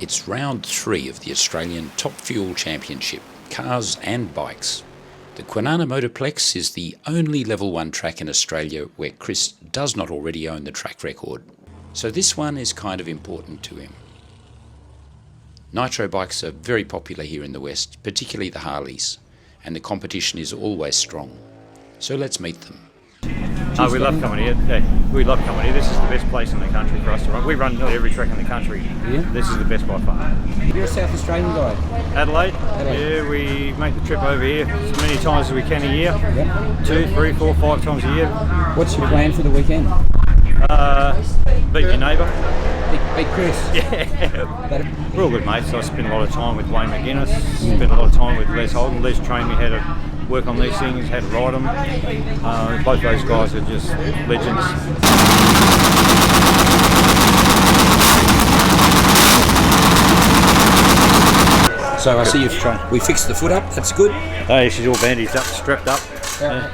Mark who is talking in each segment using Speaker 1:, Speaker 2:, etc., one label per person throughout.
Speaker 1: It's round 3 of the Australian Top Fuel Championship, cars and bikes. The Kwinana Motorplex is the only Level 1 track in Australia where Chris does not already own the track record. So this one is kind of important to him. Nitro bikes are very popular here in the West, particularly the Harleys, and the competition is always strong. So let's meet them.
Speaker 2: Oh, we love coming here. Yeah, we love coming here. This is the best place in the country for us to run. We run nearly every track in the country. Yeah. This is the best by far.
Speaker 3: You're a South Australian guy?
Speaker 2: Adelaide. Yeah, we make the trip over here as many times as we can a year. Yep. 2, 3, 4, 5 times a year.
Speaker 3: What's your plan for the weekend?
Speaker 2: Beat your neighbour.
Speaker 3: Beat Chris?
Speaker 2: Yeah. We're all good mates. I spend a lot of time with Wayne McGuinness, spend a lot of time with Les Holden. Les trained me how to work on these things, how to ride them. Both those guys are just legends.
Speaker 3: So I see we fixed the foot up, that's good.
Speaker 2: Hey, she's all bandaged up, strapped up.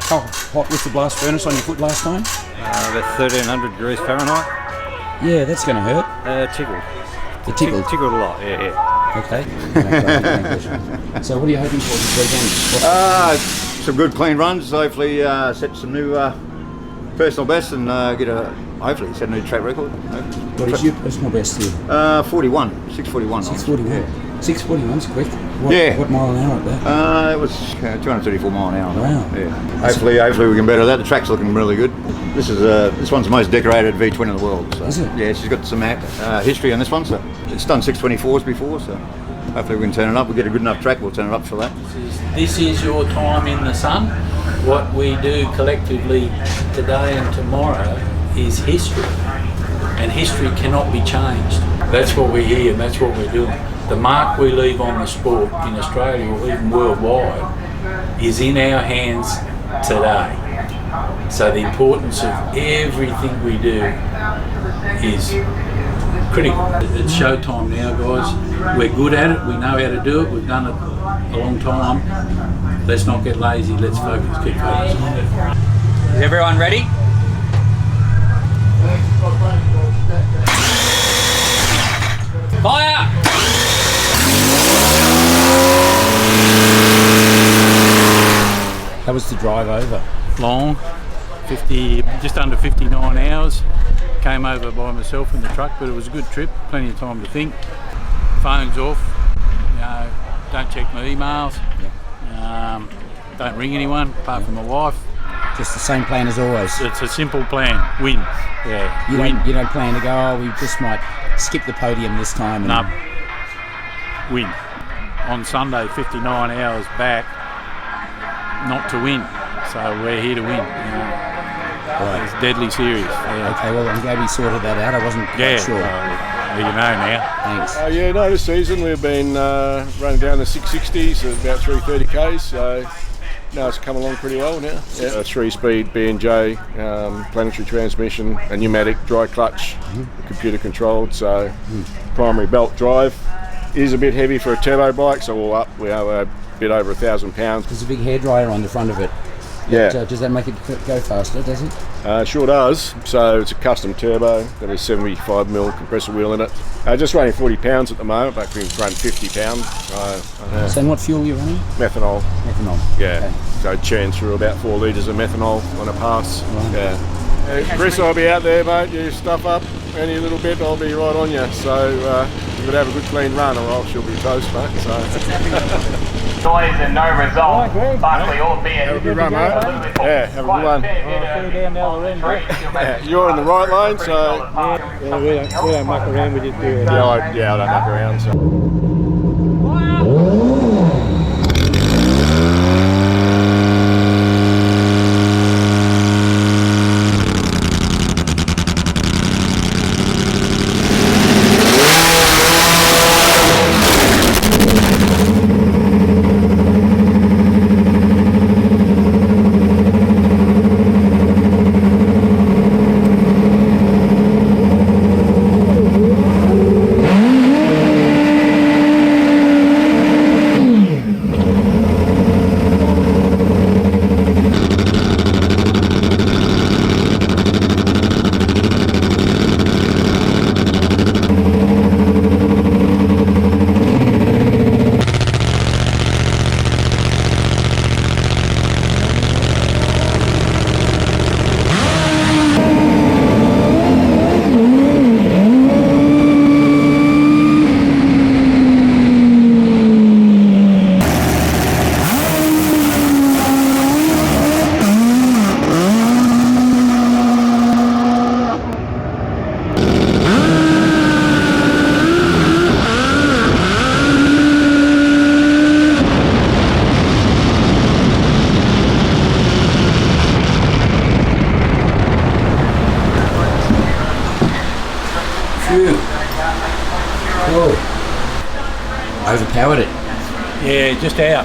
Speaker 3: How hot was the blast furnace on your foot last time?
Speaker 2: About 1300 degrees Fahrenheit.
Speaker 3: Yeah, that's going to hurt.
Speaker 2: Tickled.
Speaker 3: It tickled?
Speaker 2: Tickled a lot, yeah.
Speaker 3: Okay. So what are you hoping for this weekend?
Speaker 4: Some good clean runs, hopefully set some new personal bests and hopefully set a new track record.
Speaker 3: What is your personal best here?
Speaker 4: 641.
Speaker 3: 641? 641's quick. What mile an hour at that?
Speaker 4: It was 234 mile an hour.
Speaker 3: Wow.
Speaker 4: Yeah. Hopefully we can better that. The track's looking really good. This one's the most decorated V-twin in the world. So.
Speaker 3: Is it?
Speaker 4: Yeah, she's got some history on this one. So it's done 624s before, so hopefully we can turn it up. We get a good enough track, we'll turn it up for that.
Speaker 5: This is your time in the sun. What we do collectively today and tomorrow is history, and history cannot be changed. That's what we're here, and that's what we're doing. The mark we leave on the sport in Australia or even worldwide is in our hands today. So the importance of everything we do is critical. It's showtime now, guys. We're good at it, we know how to do it, we've done it a long time. Let's not get lazy, let's focus, keep focused on it.
Speaker 6: Is everyone ready? Fire!
Speaker 3: How was the drive over?
Speaker 5: Long, just under 59 hours. Came over by myself in the truck, but it was a good trip, plenty of time to think. Phone's off, don't check my emails, don't ring anyone apart from my wife.
Speaker 3: Just the same plan as always?
Speaker 5: It's a simple plan, win. Yeah,
Speaker 3: You don't plan to go, we just might skip the podium this time?
Speaker 5: No, win. On Sunday, 59 hours back, not to win, so we're here to win. Right. It's deadly serious. Yeah.
Speaker 3: Okay, well I'm glad we sorted that out. I wasn't quite sure.
Speaker 5: You know now.
Speaker 3: Thanks.
Speaker 7: This season we've been running down the 660s at about 330 k's, so it's come along pretty well now. Yeah. A 3-speed B&J, planetary transmission, a pneumatic dry clutch, computer controlled, so primary belt drive. It is a bit heavy for a turbo bike, so we are a bit over 1,000 pounds.
Speaker 3: There's a big hairdryer on the front of it.
Speaker 7: Yeah.
Speaker 3: Does that make it go faster, does it?
Speaker 7: Sure does. So it's a custom turbo, got a 75mm compressor wheel in it. Just running 40 pounds at the moment, but we can run 50 pounds.
Speaker 3: So what fuel are you running?
Speaker 7: Methanol.
Speaker 3: Methanol.
Speaker 7: Yeah.
Speaker 3: Okay.
Speaker 7: So it churns through about 4 litres of methanol on a pass.
Speaker 3: Right.
Speaker 7: Yeah. Chris, I'll be out there, mate. You stuff up any little bit, I'll be right on you. So you've got to have a good clean run, or else you'll be toast, mate. So.
Speaker 8: Noise and no result, but we all be
Speaker 7: Have a good run, mate. Yeah, have a good one. You're in the right lane, so...
Speaker 9: we don't muck around, we just do it.
Speaker 7: I don't muck around, so...
Speaker 3: Phew. Cool. Overpowered it.
Speaker 5: Yeah, just out.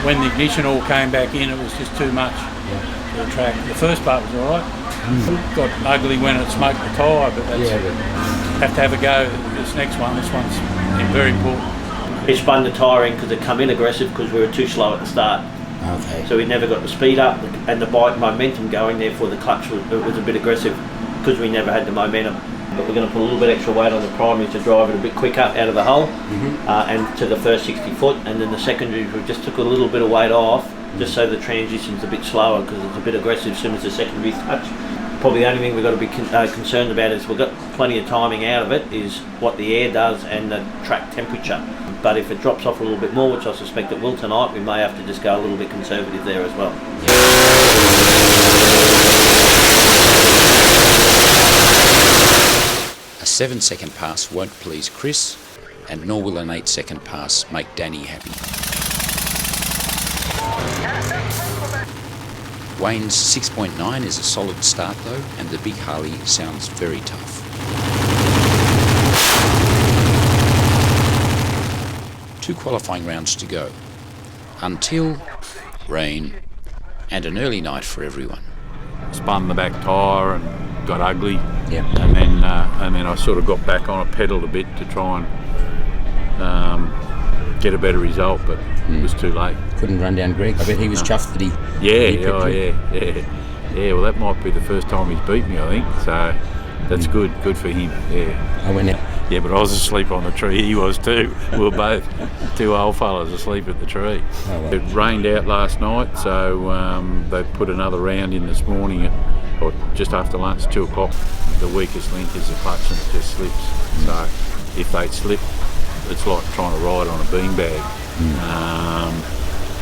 Speaker 5: When the ignition all came back in, it was just too much for the track. The first part was all right. Got ugly when it smoked the tyre, but that's have to have a go. This next one, this one's very important.
Speaker 6: It spun the tyre in because it come in aggressive because we were too slow at the start.
Speaker 3: Okay.
Speaker 6: So we never got the speed up and the bike momentum going, therefore the clutch was a bit aggressive because we never had the momentum. But we're going to put a little bit extra weight on the primary to drive it a bit quicker out of the hole and to the first 60 foot, and then the secondaries we just took a little bit of weight off just so the transition's a bit slower because it's a bit aggressive as soon as the secondaries touch. Probably the only thing we've got to be concerned about is we've got plenty of timing out of it is what the air does and the track temperature. But if it drops off a little bit more, which I suspect it will tonight, we may have to just go a little bit conservative there as well.
Speaker 1: A 7-second pass won't please Chris, and nor will an 8-second pass make Danny happy. Wayne's 6.9 is a solid start though, and the big Harley sounds very tough. 2 qualifying rounds to go, until rain and an early night for everyone.
Speaker 10: Spun the back tyre and got ugly, and then I sort of got back on it, pedalled a bit to try and get a better result, but it was too late.
Speaker 3: Couldn't run down Greg. I bet he was chuffed that he...
Speaker 10: Yeah, well that might be the first time he's beat me, I think, so that's good for him,
Speaker 3: I went out.
Speaker 10: Yeah, but I was asleep on the tree, he was too. We were both 2 old fellas asleep at the tree.
Speaker 3: Oh, well.
Speaker 10: It rained out last night, so they put another round in this morning or just after lunch, 2 o'clock. The weakest link is the clutch and it just slips. So if they slip, it's like trying to ride on a beanbag.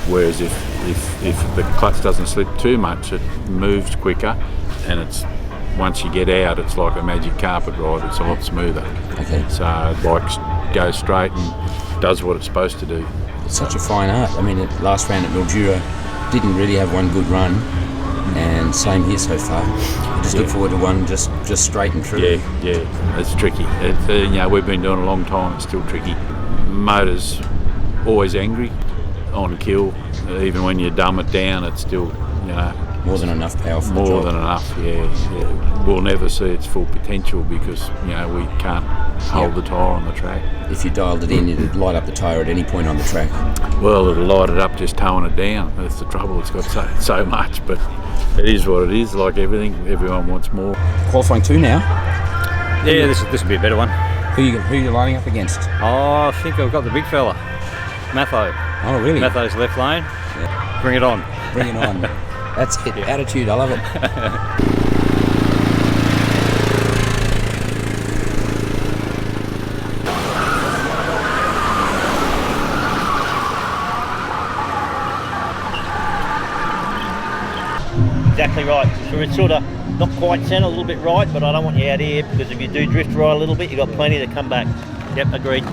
Speaker 10: Whereas if the clutch doesn't slip too much, it moves quicker, and it's once you get out, it's like a magic carpet ride. It's a lot smoother.
Speaker 3: Okay.
Speaker 10: So the bike goes straight and does what it's supposed to do.
Speaker 3: It's such a fine art. I mean, last round at Mildura didn't really have one good run, and same here so far. I just look forward to one just straight and true.
Speaker 10: Yeah, it's tricky. We've been doing it a long time. It's still tricky. Motor's always angry on kill. Even when you dumb it down, it's still,
Speaker 3: more than enough power for
Speaker 10: more than enough. Yeah. We'll never see its full potential because we can't hold the tyre on the track.
Speaker 3: If you dialed it in, it'd light up the tyre at any point on the track.
Speaker 10: Well, it'll light it up just towing it down. That's the trouble. It's got so much, but it is what it is. Like everything, everyone wants more.
Speaker 3: Qualifying 2 now.
Speaker 2: Yeah, this will be a better one.
Speaker 3: Who are you lining up against?
Speaker 2: Oh, I think I've got the big fella, Matho.
Speaker 3: Oh, really?
Speaker 2: Matho's left lane.
Speaker 3: Yeah.
Speaker 2: Bring it on.
Speaker 3: Bring it on. That's it. Yeah. Attitude. I love it.
Speaker 6: Exactly right. So it's sort of not quite centre, a little bit right, but I don't want you out here because if you do drift right a little bit, you've got plenty to come back. Yep, agreed.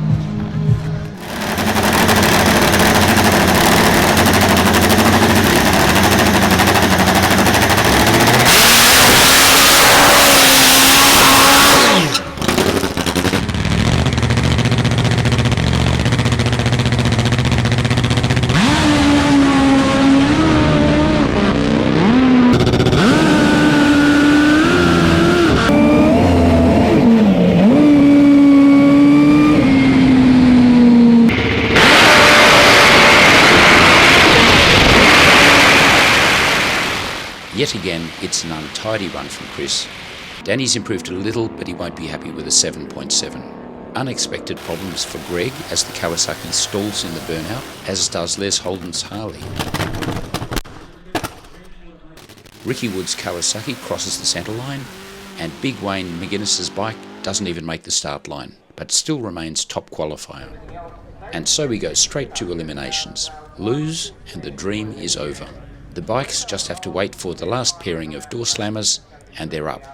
Speaker 1: Yet again, it's an untidy run from Chris. Danny's improved a little, but he won't be happy with a 7.7. Unexpected problems for Greg as the Kawasaki stalls in the burnout, as does Les Holden's Harley. Ricky Wood's Kawasaki crosses the centre line, and Big Wayne McGuinness's bike doesn't even make the start line, but still remains top qualifier. And so we go straight to eliminations. Lose, and the dream is over. The bikes just have to wait for the last pairing of door slammers, and they're up.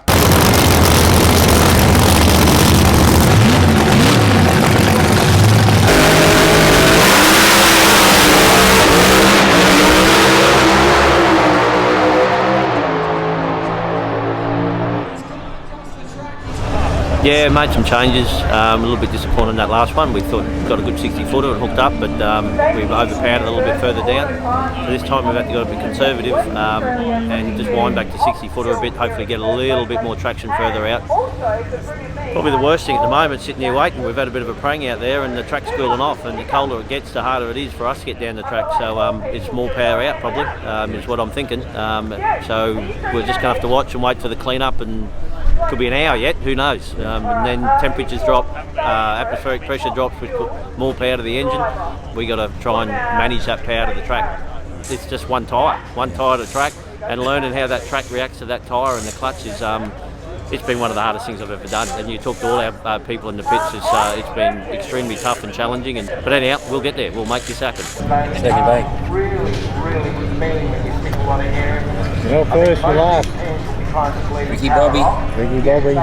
Speaker 6: Yeah, made some changes. A little bit disappointed in that last one. We thought we got a good 60-footer and hooked up, but we've overpowered it a little bit further down. So this time we've had to go a bit conservative and just wind back to 60-footer a bit, hopefully get a little bit more traction further out. Probably the worst thing at the moment, sitting here waiting, we've had a bit of a prang out there and the track's cooling off, and the colder it gets, the harder it is for us to get down the track. So it's more power out probably, is what I'm thinking. So we're just going to have to watch and wait for the clean-up, and could be an hour yet, who knows. And then temperatures drop, atmospheric pressure drops, which put more power to the engine. We got to try and manage that power to the track. It's just one tyre to track, and learning how that track reacts to that tyre and the clutch is it's been one of the hardest things I've ever done. And you talk to all our people in the pits, it's been extremely tough and challenging. But anyhow, we'll get there. We'll make this happen.
Speaker 3: Second day.
Speaker 8: Really feeling when you stick a lot of air.
Speaker 9: Well, first and last.
Speaker 3: Ricky Bobby.
Speaker 9: Ricky Bobby.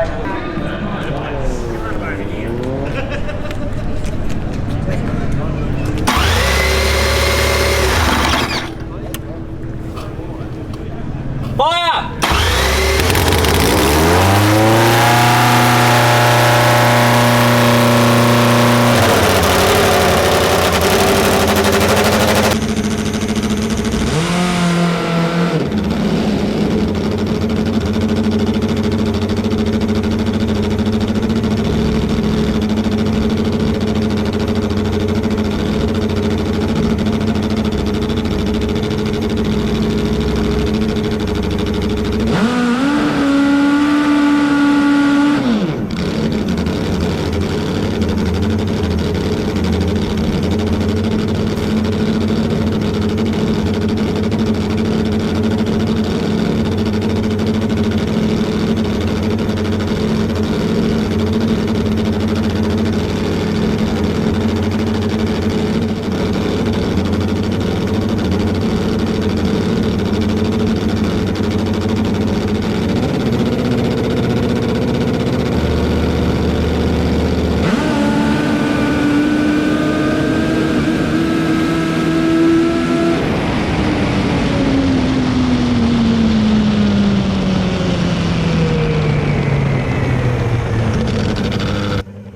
Speaker 5: Fire!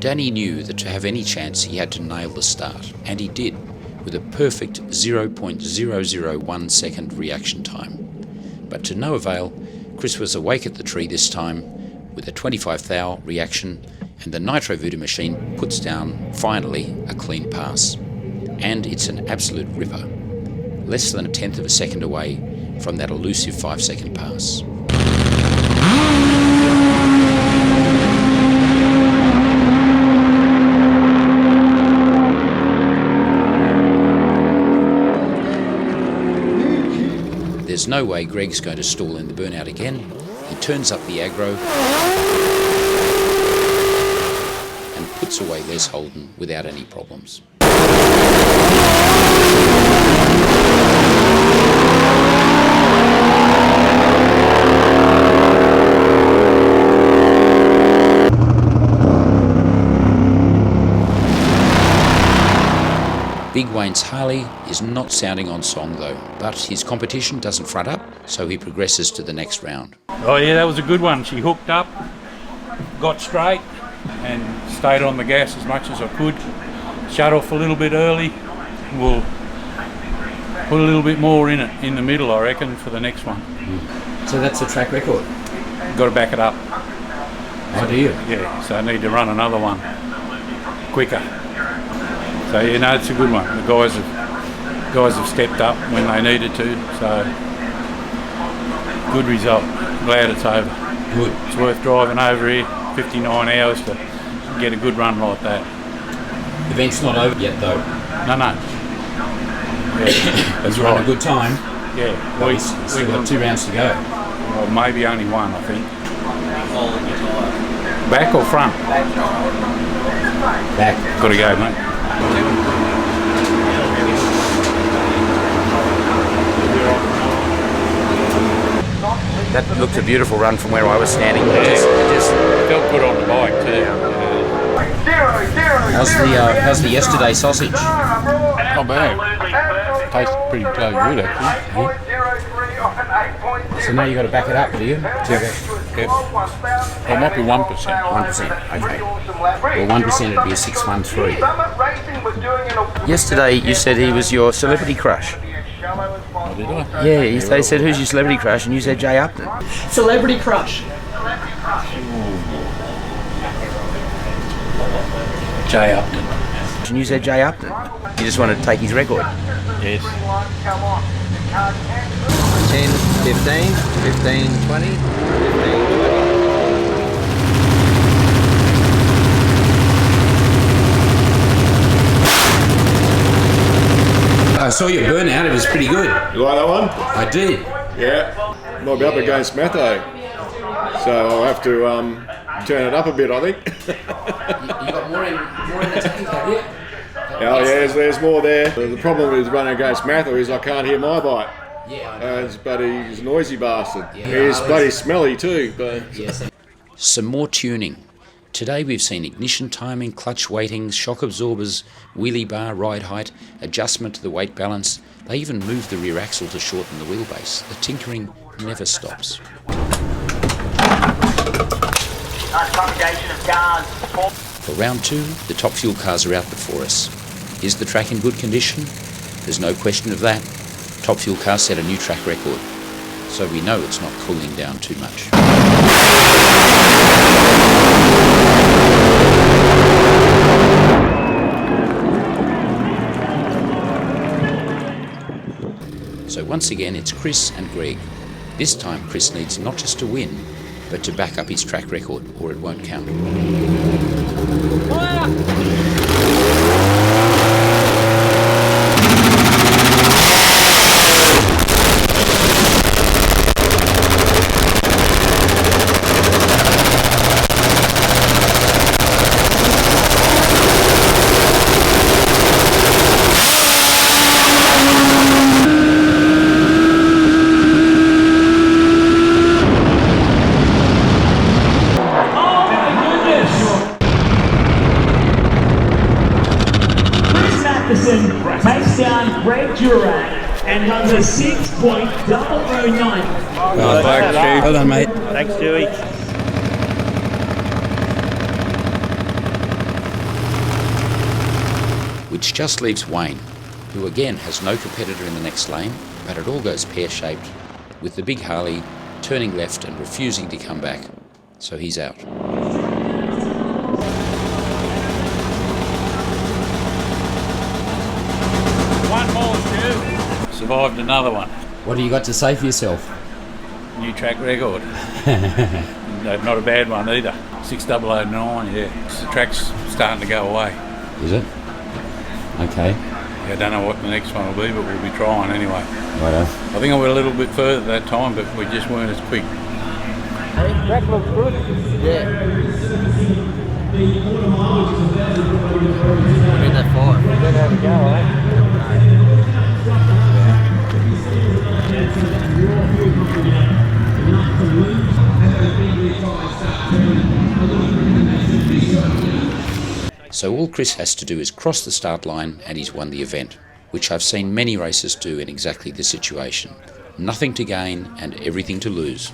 Speaker 1: Danny knew that to have any chance he had to nail the start, and he did, with a perfect 0.001 second reaction time. But to no avail, Chris was awake at the tree this time with a 25 thou reaction, and the Nitro Voodoo machine puts down, finally, a clean pass. And it's an absolute ripper, less than 1/10 of a second away from that elusive 5-second pass. There's no way Greg's going to stall in the burnout again. He turns up the aggro and puts away Les Holden without any problems. Big Wayne's Harley is not sounding on song though, but his competition doesn't front up, so he progresses to the next round.
Speaker 10: Oh yeah, that was a good one. She hooked up, got straight and stayed on the gas as much as I could. Shut off a little bit early. We'll put a little bit more in it in the middle, I reckon, for the next one.
Speaker 3: So that's a track record?
Speaker 10: Got to back it up.
Speaker 3: Oh, do you?
Speaker 10: Yeah, so I need to run another one quicker. So you know, it's a good one. The guys have stepped up when they needed to. So good result. Glad it's over.
Speaker 3: Good.
Speaker 10: It's worth driving over here 59 hours to get a good run like that.
Speaker 3: The event's not over yet though.
Speaker 10: No. Yeah, that's
Speaker 3: you
Speaker 10: right.
Speaker 3: run a good time.
Speaker 10: Yeah.
Speaker 3: We've still got 2 rounds to go.
Speaker 10: Well, maybe only one, I think. Back or front?
Speaker 3: Back.
Speaker 10: Got to go, mate.
Speaker 3: That looked a beautiful run from where I was standing.
Speaker 10: Yeah.
Speaker 3: It just
Speaker 10: felt good on the bike too.
Speaker 3: How's the yesterday sausage?
Speaker 10: Not bad. Tastes pretty good actually.
Speaker 3: So now you got to back it up, do you?
Speaker 10: Yep. Well, it might be 1%.
Speaker 3: 1%, okay. Well, 1% would be a 613. Yesterday you said he was your celebrity crush.
Speaker 10: Oh, did I?
Speaker 3: Yeah, they said who's your celebrity crush, and you said Jay Upton.
Speaker 11: Celebrity crush.
Speaker 5: Jay Upton.
Speaker 3: And you said Jay Upton. You just wanted to take his record.
Speaker 10: Yes.
Speaker 9: 10, 15, 15, 20, 15, 20.
Speaker 1: I saw your burnout, it was pretty good.
Speaker 7: You like that one?
Speaker 1: I did.
Speaker 7: Yeah. Might be up against Matho. So I'll have to turn it up a bit, I think.
Speaker 1: You got more in the tank, have you?
Speaker 7: Oh yeah, there's more there. The problem with running against Matho is I can't hear my bike.
Speaker 1: Yeah,
Speaker 7: But he's a noisy bastard.
Speaker 1: Yeah,
Speaker 7: He's bloody smelly too. But
Speaker 1: Some more tuning. Today we've seen ignition timing, clutch weightings, shock absorbers, wheelie bar, ride height, adjustment to the weight balance. They even moved the rear axle to shorten the wheelbase. The tinkering never stops. For round 2, the top fuel cars are out before us. Is the track in good condition? There's no question of that. Top fuel cars set a new track record, so we know it's not cooling down too much. So once again it's Chris and Greg. This time Chris needs not just to win, but to back up his track record, or it won't count.
Speaker 12: Takes down Greg Duran and runs a 6.009.
Speaker 3: Well done, mate.
Speaker 6: Thanks, Dewey.
Speaker 1: Which just leaves Wayne, who again has no competitor in the next lane, but it all goes pear-shaped, with the big Harley turning left and refusing to come back, so he's out.
Speaker 10: One more, Stu. Survived another one.
Speaker 3: What do you got to say for yourself?
Speaker 10: New track record. No, not a bad one either. 6009, yeah. The track's starting to go away.
Speaker 3: Is it? Okay.
Speaker 10: Yeah, I don't know what the next one will be, but we'll be trying anyway.
Speaker 3: Righto.
Speaker 10: I think I went a little bit further that time, but we just weren't as quick.
Speaker 9: Track looks good. Yeah. Been that far. Don't have to go, eh?
Speaker 1: So all Chris has to do is cross the start line and he's won the event, which I've seen many racers do in exactly this situation. Nothing to gain and everything to lose.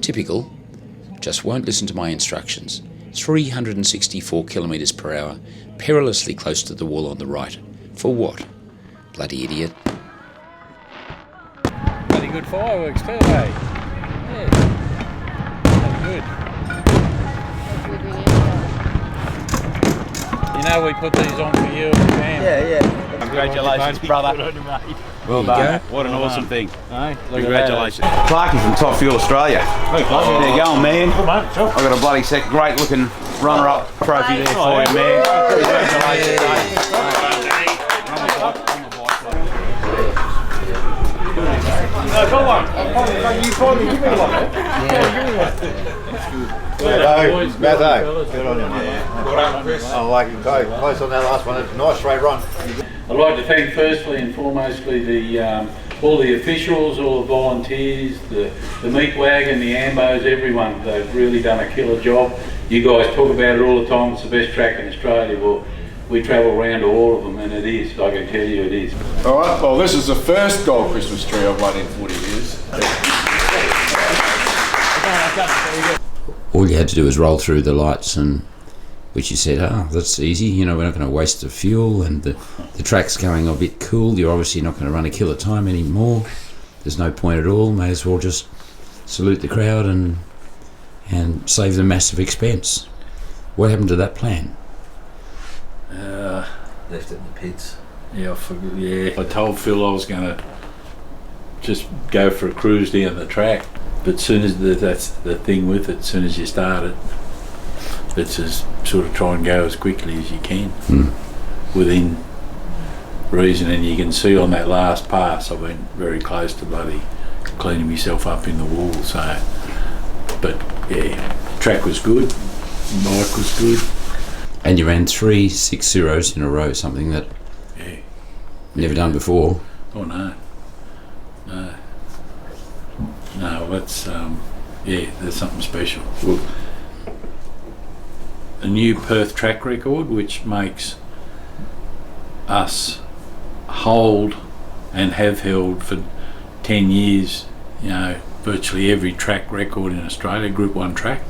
Speaker 1: Typical, just won't listen to my instructions. 364 kilometres per hour, perilously close to the wall on the right. For what? Bloody idiot.
Speaker 10: Bloody good fireworks too, eh? Yeah. Good. You know we put these on for you and the fam.
Speaker 9: Yeah, yeah.
Speaker 6: Congratulations, brother.
Speaker 11: Well
Speaker 3: There you
Speaker 11: done.
Speaker 3: go.
Speaker 11: What an awesome thing.
Speaker 6: Hey,
Speaker 11: Congratulations. Clarky from Top Fuel Australia. There you go, man. I've got a bloody great looking runner-up trophy there for you, man. Congratulations.
Speaker 7: Got one. You finally give me one.
Speaker 4: Matho, good on you, mate. I like it. Go close on that last one. It's a nice straight run.
Speaker 5: I'd like to thank firstly and foremostly the all the officials, all the volunteers, the meat wagon, the ambos, everyone. They've really done a killer job. You guys talk about it all the time, it's the best track in Australia. Well, we travel around to all of them and it is, I can tell you it is.
Speaker 7: All right, well this is the first gold Christmas tree I've won in 40 years.
Speaker 3: All you had to do was roll through the lights, and which you said, that's easy, you know, we're not going to waste the fuel, and the track's going a bit cool, you're obviously not going to run a killer time anymore, there's no point at all, may as well just salute the crowd and save the massive expense. What happened to that plan?
Speaker 9: Left it in the pits.
Speaker 5: Yeah, I told Phil I was going to just go for a cruise down the track, but as soon as that's the thing with it, as soon as you start it, it's just sort of try and go as quickly as you can within reason. And you can see on that last pass I went very close to bloody cleaning myself up in the wall. So, but yeah, track was good, bike was good.
Speaker 3: And you ran 3 6-0s in a row, something that never done before.
Speaker 5: Oh no, that's there's something special. Well, a new Perth track record, which makes us hold and have held for 10 years, you know, virtually every track record in Australia, Group 1 track.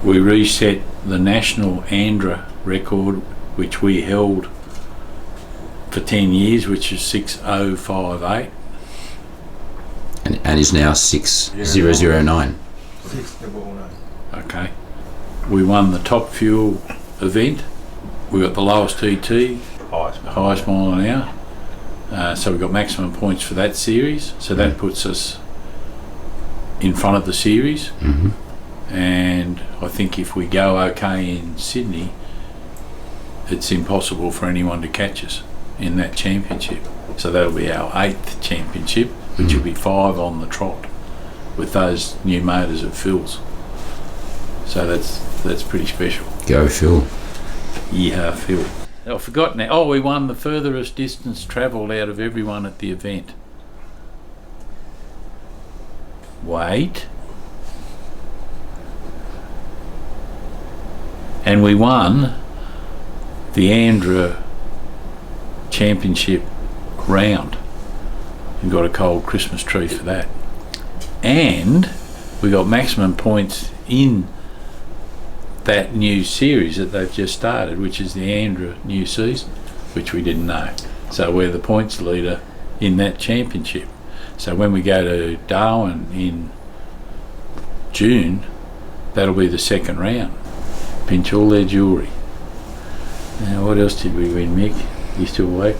Speaker 5: We reset the national Andra record, which we held for 10 years, which is 6058.
Speaker 3: And is now 6009.
Speaker 5: Okay. We won the Top Fuel event. We got the lowest TT, highest mile an hour. So we got maximum points for that series. So that puts us in front of the series. And I think if we go okay in Sydney, it's impossible for anyone to catch us in that championship. So that'll be our 8th championship, which will be 5 on the trot with those new motors at Phil's. So that's pretty special.
Speaker 3: Go Phil.
Speaker 5: Yeah, Phil. I forgot now. Oh, we won the furthest distance travelled out of everyone at the event. Wait. And we won the Andra Championship round and got a cold Christmas tree for that. And we got maximum points in that new series that they've just started, which is the Andra new season, which we didn't know. So we're the points leader in that championship. So when we go to Darwin in June, that'll be the second round. Pinch all their jewellery. Now, what else did we win, Mick? You still awake?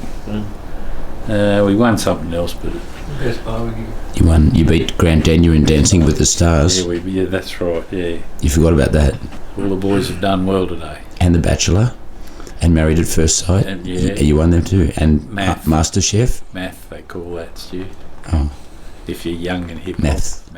Speaker 5: We won something else, but
Speaker 9: Best barbecue.
Speaker 3: You beat Grant Daniel in Dancing with the Stars.
Speaker 5: Yeah, that's right. Yeah.
Speaker 3: You forgot about that.
Speaker 5: All the boys have done well today.
Speaker 3: And The Bachelor, and Married at First Sight.
Speaker 5: And,
Speaker 3: you won them too. And Master Chef.
Speaker 5: Math, they call that, Stu.
Speaker 3: Oh.
Speaker 5: If you're young and hip.
Speaker 3: Math.